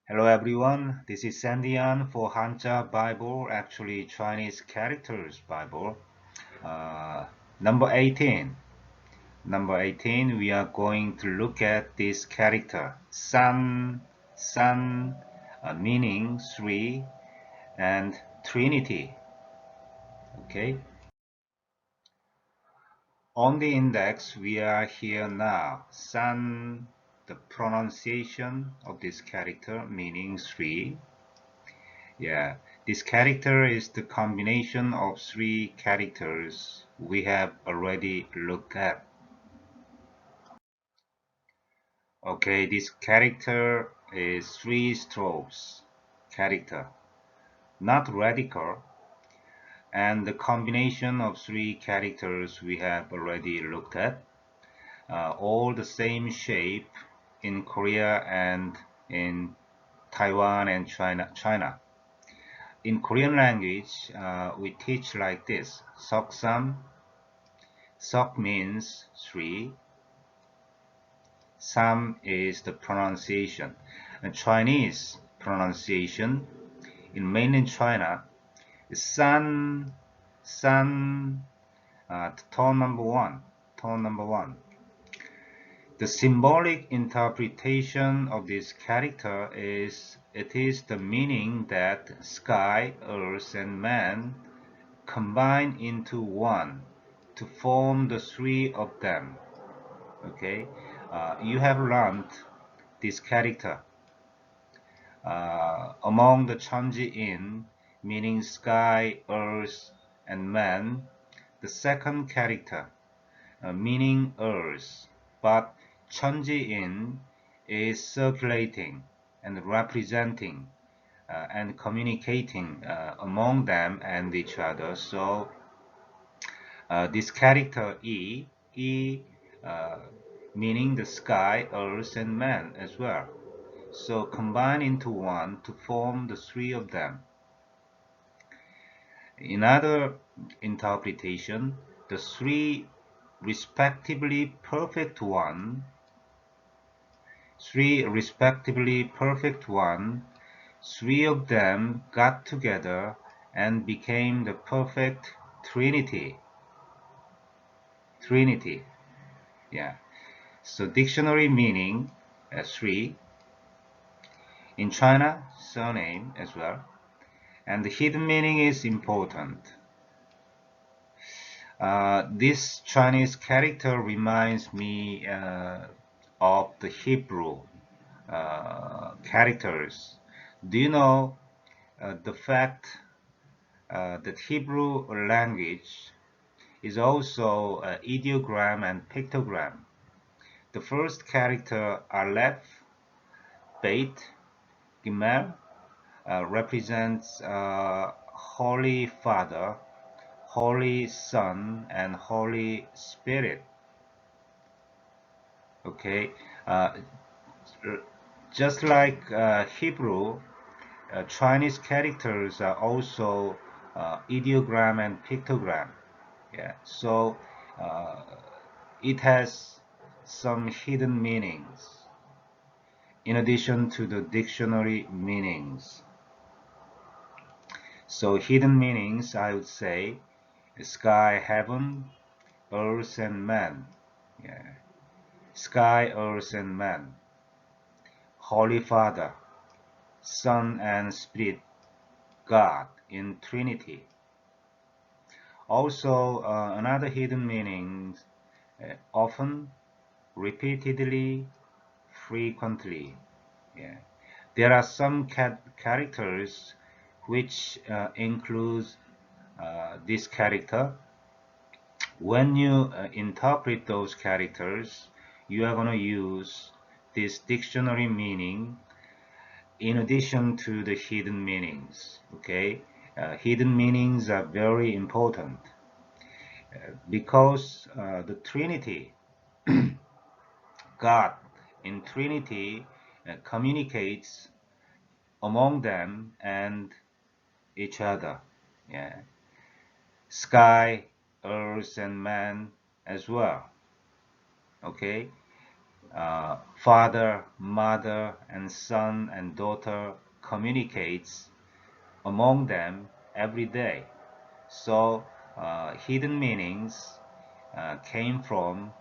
Hello everyone, this is Sandian for Hanja Bible, actually Chinese characters Bible. Uh, number 18. Number 18, we are going to look at this character, San, meaning three, and Trinity. Okay. On the index, we are here now. San, the pronunciation of this character, meaning three. Yeah, this character is the combination of three characters we have already looked at. Okay, this character is three strokes character, not radical, and the combination of three characters we have already looked at, all the same shape in Korea and in Taiwan and China. In Korean language, we teach like this. Seoksam. Sok means three. Sam is the pronunciation. And Chinese pronunciation in mainland China is san, tone number one. Tone number one. The symbolic interpretation of this character is it is the meaning that sky, earth, and man combine into one to form the three of them. Okay, you have learned this character among the Chanji meaning sky, earth, and man. The second character, meaning earth, but Chanji is circulating and representing and communicating among them and each other. So this character E uh, meaning the sky, earth, and man as well. So combine into one to form the three of them. In other interpretation, the three respectively perfect one, three of them got together and became the perfect Trinity. Trinity, yeah. So dictionary meaning three. In China, surname as well. And the hidden meaning is important. This Chinese character reminds me of the Hebrew characters. Do you know the fact that Hebrew language is also ideogram and pictogram? The first character Aleph, Beit, Gimel represents Holy Father, Holy Son, and Holy Spirit. Okay, uh, just like Hebrew, Chinese characters are also ideogram and pictogram. Yeah, so uh, it has some hidden meanings in addition to the dictionary meanings. So hidden meanings, I would say, sky, heaven, earth, and man. Yeah. Sky, earth, and man. Holy Father, Son, and Spirit, God in Trinity. Also, another hidden meaning, often, repeatedly, frequently. Yeah. There are some characters which include this character. When you interpret those characters, you are going to use this dictionary meaning in addition to the hidden meanings. Okay, hidden meanings are very important because the Trinity, God in Trinity, communicates among them and each other. Yeah, sky, earth, and man as well. Okay, father, mother, and son and daughter communicates among them every day. So hidden meanings came from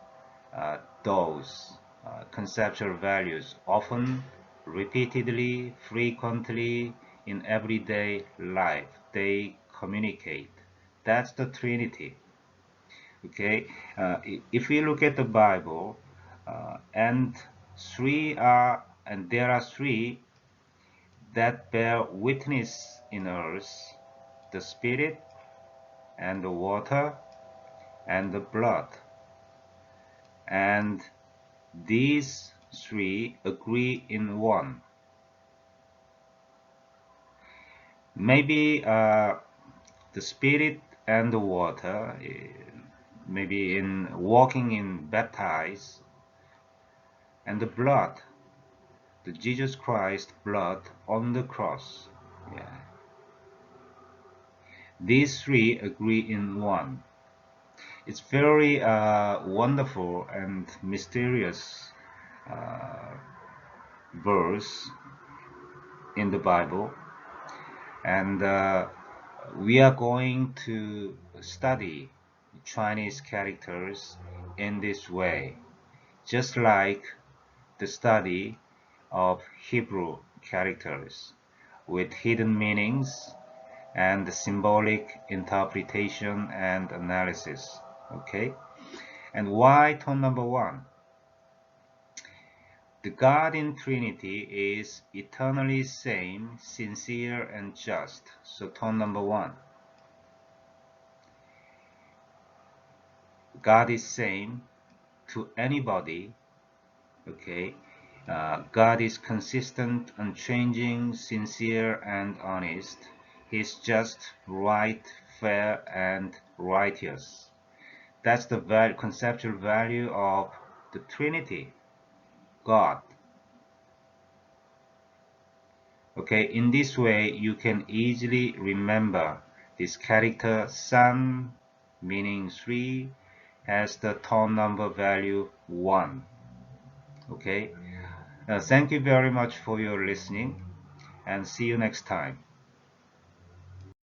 those conceptual values, often repeatedly, frequently in everyday life. They communicate. That's the Trinity. Okay, if we look at the Bible, and there are three that bear witness in us: the Spirit, and the water, and the blood. And these three agree in one. Maybe the Spirit and the water, maybe in walking in baptize, and the blood, the Jesus Christ blood on the cross. Yeah. These three agree in one. It's very wonderful and mysterious uh, verse in the Bible, and we are going to study Chinese characters in this way, just like the study of Hebrew characters with hidden meanings and symbolic interpretation and analysis. Okay, and why tone number one? The God in Trinity is eternally same, sincere, and just. So tone number one. God is same to anybody. Okay. God is consistent, unchanging, sincere, and honest. He's just, right, fair, and righteous. That's the conceptual value of the Trinity, God. Okay, in this way, you can easily remember this character Sān, meaning 3, has the tone number value 1. Okay, thank you very much for your listening, and see you next time.